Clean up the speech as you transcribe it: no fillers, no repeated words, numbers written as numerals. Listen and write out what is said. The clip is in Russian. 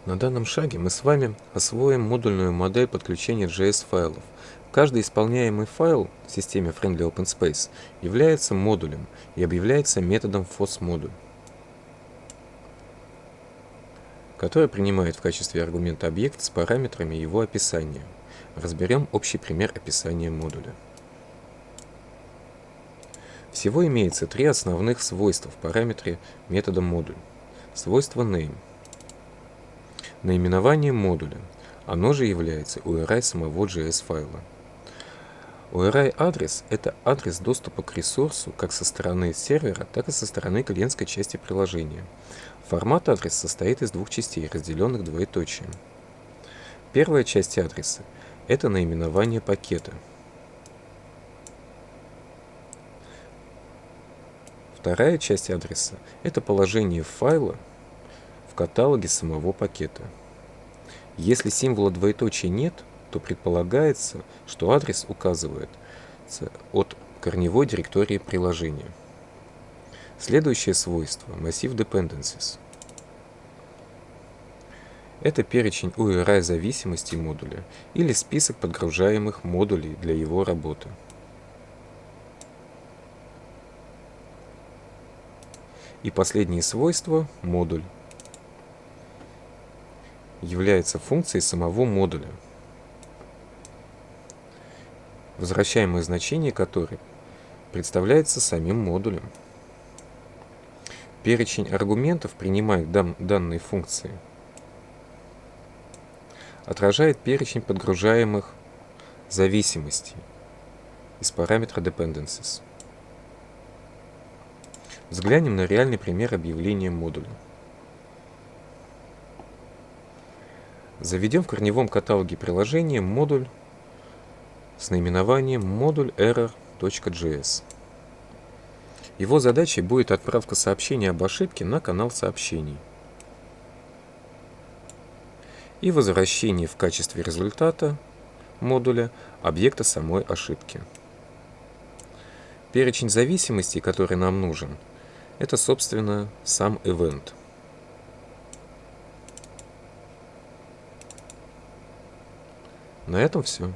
На данном шаге мы с вами освоим модульную модель подключения JS-файлов. Каждый исполняемый файл в системе Friendly OpenSpace является модулем и объявляется методом FOSS-модуль, который принимает в качестве аргумента объект с параметрами его описания. Разберем общий пример описания модуля. Всего имеется три основных свойства в параметре метода модуль. Свойство name. Наименование модуля. Оно же является URI самого JS-файла. URI-адрес – это адрес доступа к ресурсу как со стороны сервера, так и со стороны клиентской части приложения. Формат адреса состоит из двух частей, разделенных двоеточием. Первая часть адреса – это наименование пакета. Вторая часть адреса – это положение файла в каталоге самого пакета. Если символа двоеточия нет, то предполагается, что адрес указывается от корневой директории приложения. Следующее свойство – массив dependencies. Это перечень URI зависимостей модуля или список подгружаемых модулей для его работы. И последнее свойство – модуль. Является функцией самого модуля, возвращаемое значение которой представляется самим модулем. Перечень аргументов, принимаемых данной функции, отражает перечень подгружаемых зависимостей из параметра dependencies. Взглянем на реальный пример объявления модуля. Заведем в корневом каталоге приложения модуль с наименованием модуль error.js. Его задачей будет отправка сообщения об ошибке на канал сообщений и возвращение в качестве результата модуля объекта самой ошибки. Перечень зависимостей, который нам нужен, это, собственно, сам event. На этом все.